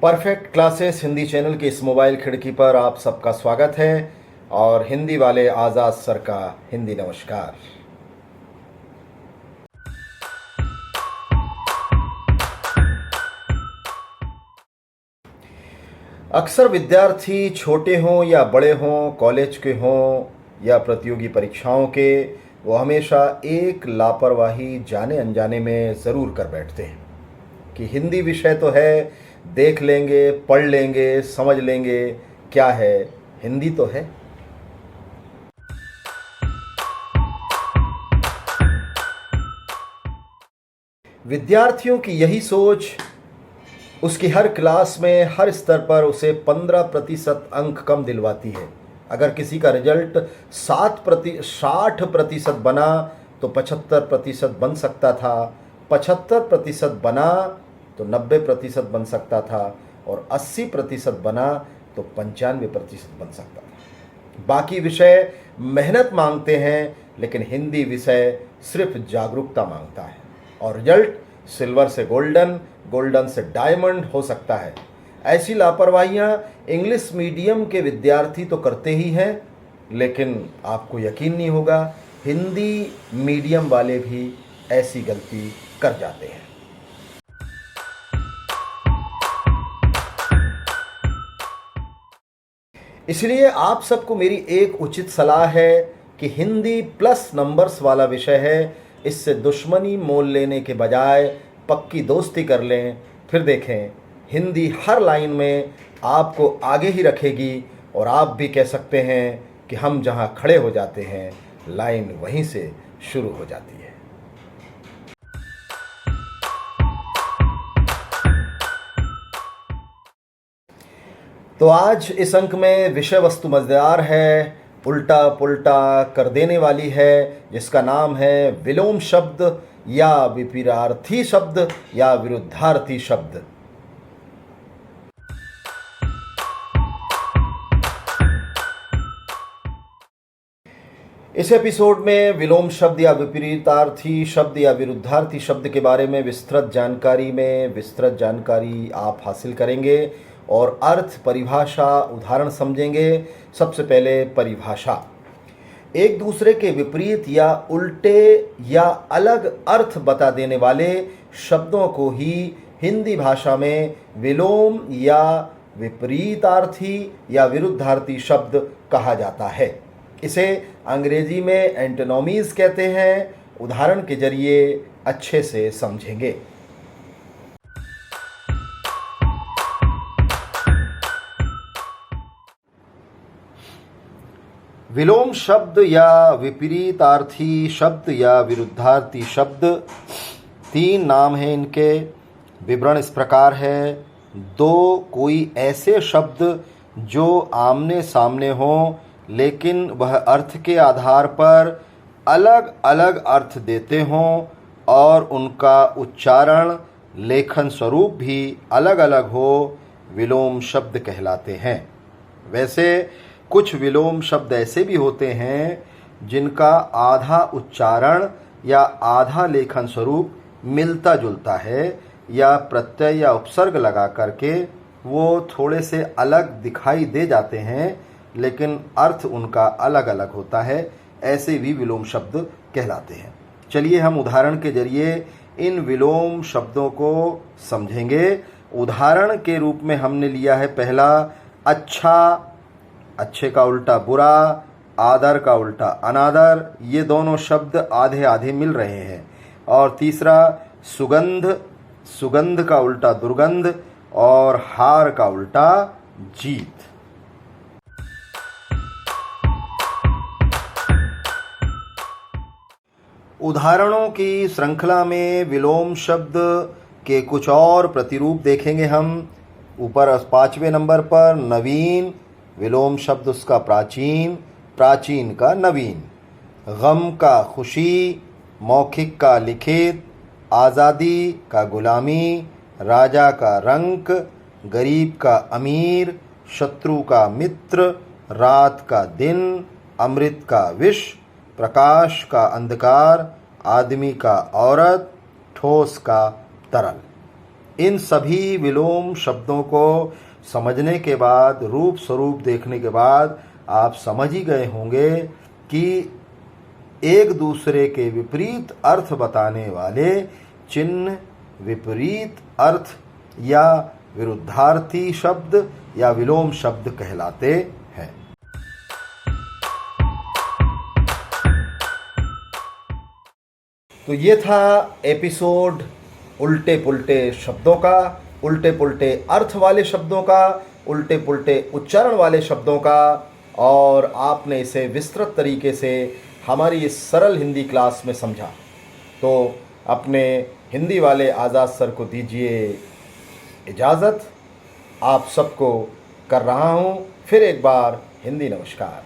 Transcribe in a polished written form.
Perfect classes Hindi channel के इस mobile खिड़की पर आप सबका स्वागत है और हिंदी वाले आज़ाद सर का हिंदी नमस्कार। अक्सर विद्यार्थी छोटे हों या बड़े हों, कॉलेज के हों या प्रतियोगी परीक्षाओं के, वो हमेशा एक लापरवाही जाने अनजाने में ज़रूर कर बैठते हैं कि हिंदी विषय तो है, देख लेंगे, पढ़ लेंगे, समझ लेंगे, क्या है, हिंदी तो है। विद्यार्थियों की यही सोच उसकी हर क्लास में हर स्तर पर उसे 15% अंक कम दिलवाती है। अगर किसी का रिजल्ट 60% बना तो 75% बन सकता था, 75% बना तो 90% बन सकता था और 80% बना तो 95% बन सकता था। बाकी विषय मेहनत मांगते हैं, लेकिन हिंदी विषय सिर्फ जागरूकता मांगता है और रिजल्ट सिल्वर से गोल्डन, गोल्डन से डायमंड हो सकता है। ऐसी लापरवाहियां इंग्लिश मीडियम के विद्यार्थी तो करते ही हैं, लेकिन आपको यकीन नहीं होगा, हिंदी मीडियम वाले भी ऐसी गलती कर जाते हैं। इसलिए आप सबको मेरी एक उचित सलाह है कि हिंदी प्लस नंबर्स वाला विषय है, इससे दुश्मनी मोल लेने के बजाय पक्की दोस्ती कर लें। फिर देखें, हिंदी हर लाइन में आपको आगे ही रखेगी और आप भी कह सकते हैं कि हम जहां खड़े हो जाते हैं, लाइन वहीं से शुरू हो जाती है। तो आज इस अंक में विषय वस्तु मजेदार है, उल्टा पुल्टा कर देने वाली है, जिसका नाम है विलोम शब्द या विपरीतार्थी शब्द या विरुद्धार्थी शब्द। इस एपिसोड में विलोम शब्द या विपरीतार्थी शब्द या विरुद्धार्थी शब्द के बारे में विस्तृत जानकारी आप हासिल करेंगे और अर्थ, परिभाषा, उदाहरण समझेंगे। सबसे पहले परिभाषा। एक दूसरे के विपरीत या उल्टे या अलग अर्थ बता देने वाले शब्दों को ही हिंदी भाषा में विलोम या विपरीतार्थी या विरुद्धार्थी शब्द कहा जाता है। इसे अंग्रेजी में एंटोनॉमीज कहते हैं। उदाहरण के जरिए अच्छे से समझेंगे। विलोम शब्द या विपरीतार्थी शब्द या विरुद्धार्थी शब्द, तीन नाम हैं इनके। विवरण इस प्रकार है। दो, कोई ऐसे शब्द जो आमने सामने हों, लेकिन वह अर्थ के आधार पर अलग अलग अर्थ देते हों और उनका उच्चारण, लेखन स्वरूप भी अलग अलग हो, विलोम शब्द कहलाते हैं। वैसे कुछ विलोम शब्द ऐसे भी होते हैं जिनका आधा उच्चारण या आधा लेखन स्वरूप मिलता जुलता है, या प्रत्यय या उपसर्ग लगा करके वो थोड़े से अलग दिखाई दे जाते हैं, लेकिन अर्थ उनका अलग अलग होता है। ऐसे भी विलोम शब्द कहलाते हैं। चलिए हम उदाहरण के जरिए इन विलोम शब्दों को समझेंगे। उदाहरण के रूप में हमने लिया है पहला, अच्छा। अच्छे का उल्टा बुरा, आदर का उल्टा अनादर, ये दोनों शब्द आधे आधे मिल रहे हैं। और तीसरा, सुगंध। सुगंध का उल्टा दुर्गंध और हार का उल्टा जीत। उदाहरणों की श्रृंखला में विलोम शब्द के कुछ और प्रतिरूप देखेंगे हम। ऊपर 5वें नंबर पर नवीन, विलोम शब्द उसका प्राचीन, प्राचीन का नवीन। गम का खुशी, मौखिक का लिखित, आज़ादी का गुलामी, राजा का रंक, गरीब का अमीर, शत्रु का मित्र, रात का दिन, अमृत का विष, प्रकाश का अंधकार, आदमी का औरत, ठोस का तरल। इन सभी विलोम शब्दों को समझने के बाद, रूप स्वरूप देखने के बाद आप समझ ही गए होंगे कि एक दूसरे के विपरीत अर्थ बताने वाले चिन्ह विपरीत अर्थ या विरुद्धार्थी शब्द या विलोम शब्द कहलाते हैं। तो ये था एपिसोड उल्टे पुल्टे शब्दों का, उल्टे पुल्टे अर्थ वाले शब्दों का, उल्टे पुल्टे उच्चारण वाले शब्दों का, और आपने इसे विस्तृत तरीके से हमारी इस सरल हिंदी क्लास में समझा। तो अपने हिंदी वाले आज़ाद सर को दीजिए इजाज़त। आप सबको कर रहा हूँ फिर एक बार हिंदी नमस्कार।